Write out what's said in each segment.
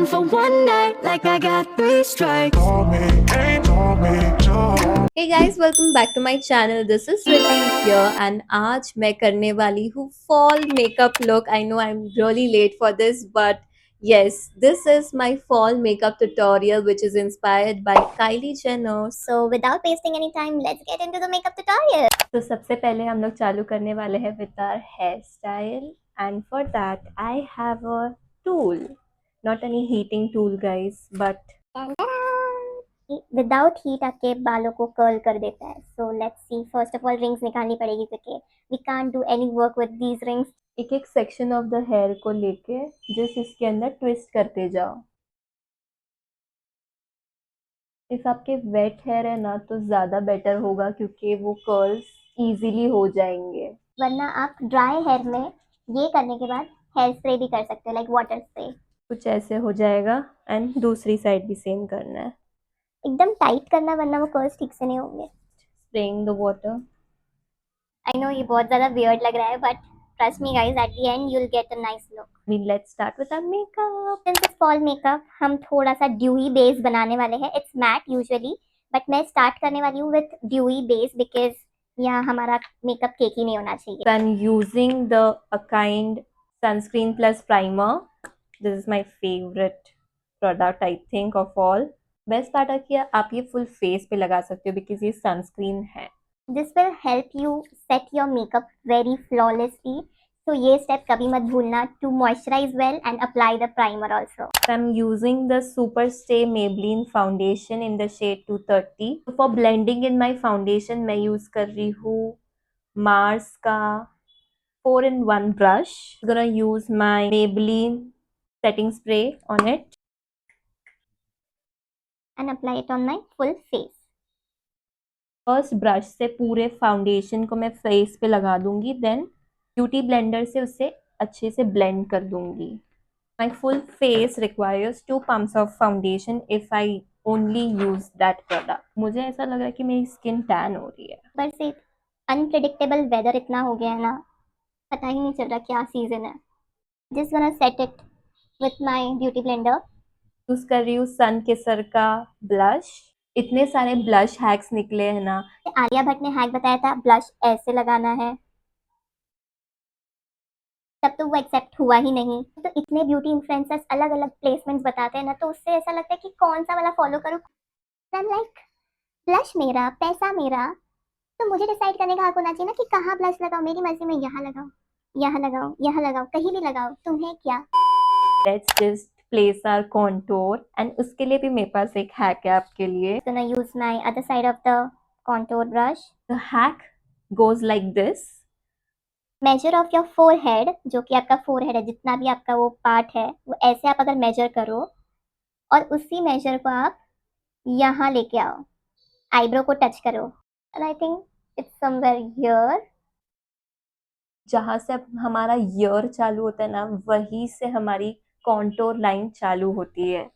in for one night, like I got three strikes. Hey guys, welcome back to my channel. This is Riddhi here and आज मैं करने वाली हूँ fall makeup look. I know I'm really late for this, but yes, this is my fall makeup tutorial which is inspired by Kylie Jenner. So without wasting any time, let's get into the makeup tutorial. तो सबसे पहले हम लोग चालू करने वाले हैं with our hairstyle, and for that I have a tool, not any heating tool guys, but without heat आपके बालों को कर्ल कर देता है. So let's see. First of all rings निकालनी पड़ेगी क्योंकि we can't do any work with these rings. एक एक सेक्शन ऑफ द हेयर को लेके जस्ट इसके अंदर ट्विस्ट करते जाओ. इफ आपके वेट हेयर है ना तो ज़्यादा बेटर होगा क्योंकि वो कर्ल्स इजीली हो जाएंगे. वरना आप ड्राई हेयर में ये करने के बाद हेयर स्प्रे भी कर सकते हो, लाइक वाटर स्प्रे. कुछ ऐसे हो जाएगा एंड दूसरी साइड भी सेम करना है. एकदम टाइट करना वरना वो कर्ल्स ठीक से नहीं होंगे. Spraying the water. I know ये बहुत ज़्यादा वियर्ड लग रहा है but trust me guys, at the end you will get a nice look. Let's start with our makeup. Since it's fall makeup हम थोड़ा सा ड्यूई बेस बनाने वाले हैं. इट्स मैट यूजुअली बट मैं स्टार्ट करने वाली हूँ विथ ड्यूई बेस बिकॉज यहाँ हमारा मेकअप केकी नहीं होना चाहिए. I am using the akind sunscreen plus primer. This is my favourite product I think of all. Best part है कि आप ये फुल फेस पे लगा सकते हो बिकॉज ये सनस्क्रीन है. This will help you set your makeup very flawlessly. तो ये स्टेप कभी मत भूलना to moisturise well and apply the primer also. I am using the super stay Maybelline foundation in the shade 230. For blending in my foundation मैं use कर रही हूँ Mars का 4-in-1 brush. Gonna use my Maybelline setting spray on it and apply it on my full face. First brush से पूरे foundation को मैं face पे लगा दूंगी, देन ब्यूटी ब्लेंडर से उसे अच्छे से ब्लेंड कर दूंगी. माई full face requires 2 pumps of foundation if I only use that product. मुझे ऐसा लग रहा है कि मेरी स्किन टैन हो रही है. पर से अनप्रिडिक्टेबल वेदर इतना हो गया है ना, पता ही नहीं चल रहा क्या सीजन है. Just gonna set it with my beauty blender. Use कर रही हूँ सन किसर का ब्लश. इतने सारे ब्लश हैक्स निकले हैं ना. आलिया भट्ट ने हैक बताया था ब्लश ऐसे लगाना है, तब तो वो एक्सेप्ट हुआ ही नहीं. तो इतने ब्यूटी इन्फ्लुएंसर्स अलग अलग प्लेसमेंट्स बताते हैं ना, तो उससे ऐसा लगता है कि कौन सा वाला फॉलो करूँ. लाइक ब्लश मेरा पैसा मेरा, तो मुझे डिसाइड करने का हक होना चाहिए ना कि कहाँ ब्लश लगाओ. मेरी मर्जी में यहाँ लगाओ, यहाँ लगाओ, यहाँ लगाओ, कहीं भी लगाओ, तुम्हें क्या. Let's just place our contour and उसके लिए भी मेरे पास एक हैक है आपके लिए. Gonna use my other side of the contour brush. The hack goes like this. Measure of your forehead, जो कि आपका फोरहेड है, जितना भी आपका वो पार्ट है वो ऐसे आप अगर मेजर करो और उसी मेजर को आप यहाँ लेके आओ, आईब्रो को टच करो. And I think it's somewhere here. जहाँ से अब हमारा ईयर चालू होता है ना, वहीं से हमारी कॉन्टोर लाइन चालू होती है.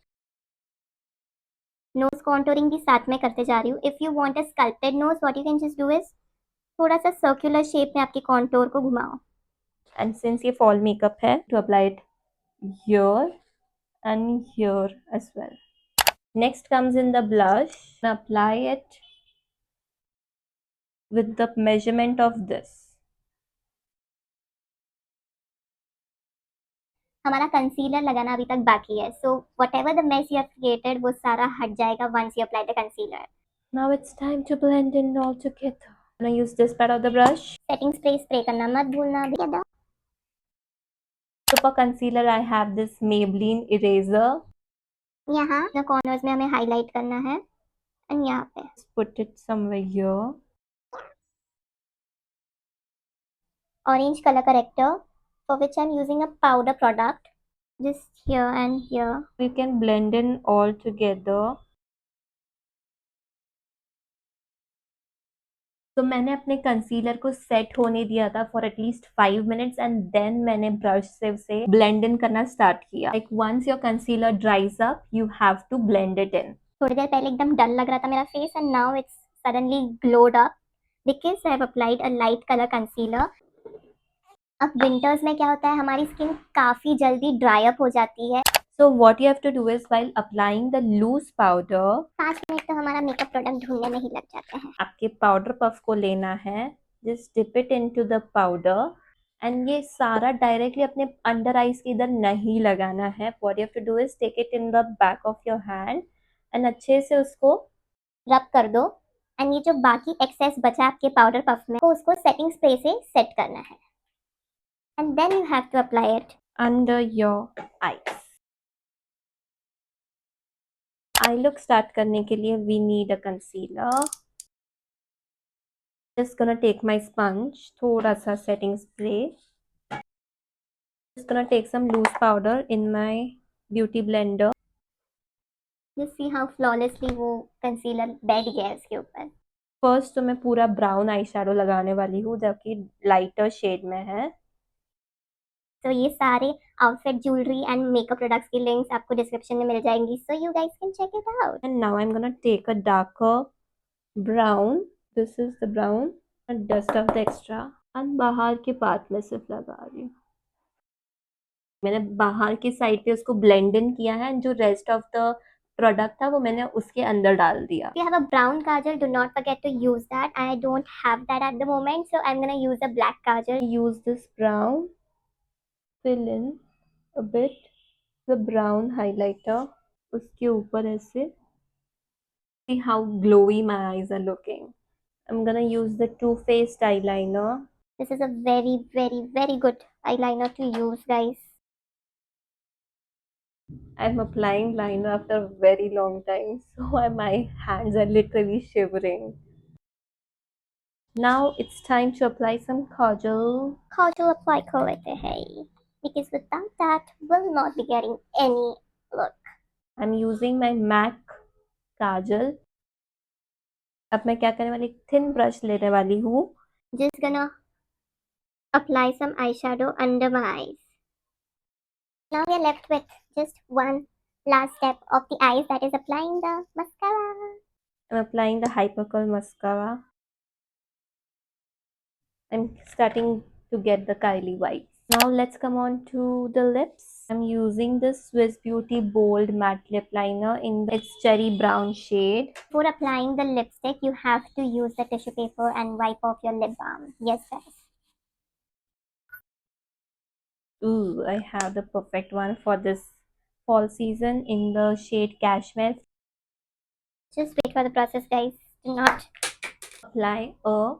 नोज कॉन्टोरिंग भी साथ में करते जा रही हूँ. If you want a sculpted nose, what you can just do is थोड़ा सा सर्कुलर शेप में आपके कॉन्टोर को घुमाओ. एंड सिंस ये फॉल मेकअप है, to apply it here and here as well. Next comes in the blush. Apply it with the measurement of this. हमारा concealer लगाना अभी तक बाकी है. So whatever the mess you have created वो सारा हट जाएगा once you apply the concealer. Now it's time to blend in all together. I'm gonna use this part of the brush. Setting spray करना मत भूलना. So for concealer I have this Maybelline eraser. यहाँ the corners में हमें highlight करना है and यहाँ पे Let's put it somewhere here. orange color corrector for which I'm using a powder product just here and here. We can blend in all together. तो मैंने अपने कंसीलर को सेट होने दिया था for at least 5 minutes and then मैंने brush से उसे ब्लेंड इन करना स्टार्ट किया. Like once your concealer dries up you have to blend it in. थोड़ी देर पहले एकदम डल लग रहा था मेरा face and now it's suddenly glowed up because I have applied a light colour concealer. अब विंटर्स में क्या होता है, हमारी स्किन काफ़ी जल्दी ड्राई अप हो जाती है. So what you have to do is while applying the loose powder, 5 minute तो हमारा मेकअप प्रोडक्ट ढूंढने में ही लग जाते हैं। आपके पाउडर पफ को लेना है, just dip it into the powder and ये सारा डायरेक्टली अपने अंडर आईज के इधर नहीं लगाना है। What you have to do is take it in the back of your hand and अच्छे से उसको रब कर दो एंड ये जो बाकी एक्सेस बचा आपके पाउडर पफ में तो उसको सेटिंग स्प्रे से सेट करना है and then you have to apply it under your eyes. Eye look start करने के लिए we need a concealer. Just gonna take my sponge, थोड़ा सा setting spray. Just gonna take some loose powder in my beauty blender. You see how flawlessly वो concealer बैठ गया है उसके ऊपर। फर्स्ट तो मैं पूरा ब्राउन आई शेडो लगाने वाली हूँ जबकि लाइटर शेड में है। तो ये सारे outfit jewellery and makeup products की लिंक्स आपको डिस्क्रिप्शन में मिल जाएंगी so you guys can check it out. And now I'm gonna take a darker brown. This is the brown and dust off the extra. and बाहर के part में सिर्फ लगा रही हूँ। मैंने बाहर की साइड पे उसको ब्लेंड इन किया है जो रेस्ट ऑफ द प्रोडक्ट था वो मैंने उसके अंदर डाल दिया। If you have a brown kajal, do not forget to use that. I don't have that at the moment, so I'm gonna use a black kajal. Use this brown, fill in a bit the brown highlighter उसके ऊपर ऐसे। See how glowy my eyes are looking. I'm gonna use the Too Faced eyeliner. This is a very, very, very good eyeliner to use, guys. I'm applying liner after a very long time, so my hands are literally shivering. Now it's time to apply some kajal. Kajal apply कर लेते हैं because without that, we'll not be getting any look. I'm using my MAC kajal. अब मैं क्या करने वाली thin brush लेने वाली हूँ। Just gonna apply some eyeshadow under my eyes. Now we are left with just one last step of the eyes, that is applying the mascara. I'm applying the Hypercurl mascara. I'm starting to get the Kylie vibes. Now let's come on to the lips. I'm using this Swiss Beauty Bold Matte Lip Liner in its cherry brown shade. Before applying the lipstick, you have to use the tissue paper and wipe off your lip balm. Yes, guys. Ooh, I have the perfect one for this fall season in the shade Cashmere. Just wait for the process, guys. Do not apply a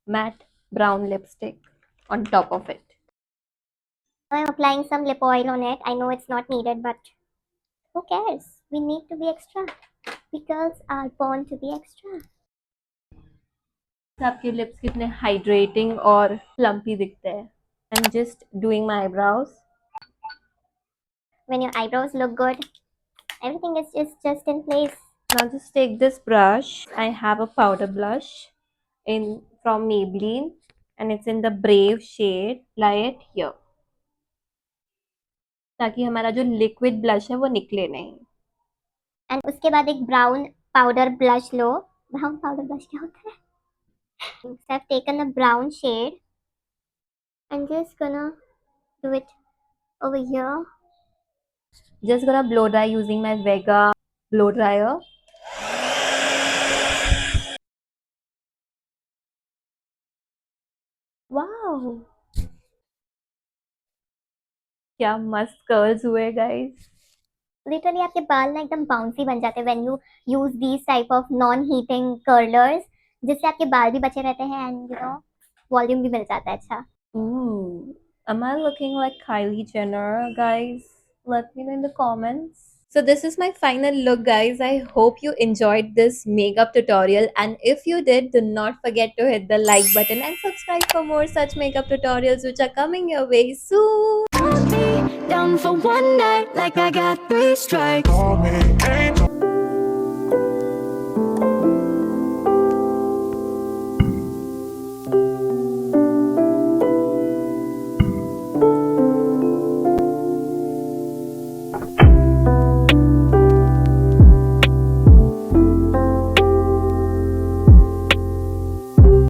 matte brown lipstick on top of it. I'm applying some lip oil on it. I know it's not needed, but who cares? We need to be extra. We girls are born to be extra. आपके lips कितने hydrating और plumpy दिखते हैं। I'm just doing my eyebrows. When your eyebrows look good, everything is just in place. Now just take this brush. I have a powder blush from Maybelline and it's in the Brave shade. Apply it here. ताकि हमारा जो liquid blush है वो निकले नहीं। And उसके बाद एक ब्राउन पाउडर ब्लश लो। ब्राउन पाउडर ब्लश क्या होता है? So I've taken a brown shade and just gonna do it over here. Just gonna blow dry using my Vega blow dryer. Wow! क्या मस्त कर्ल्स हुए guys. Literally आपके बाल ना एकदम बाउंसी बन जाते हैं when you use these type of non heating curlers, जिससे आपके बाल भी बचे रहते हैं एंड यू नो वॉल्यूम भी मिल जाता है अच्छा। Ooh, am I looking like Kylie Jenner, guys? Let me know in the comments. So this is my final look, guys. I hope you enjoyed this makeup tutorial, and if you did, do not forget to hit the like button and subscribe for more such makeup tutorials which are coming your way soon. I'll be down for one night like I got 3 strikes. Call me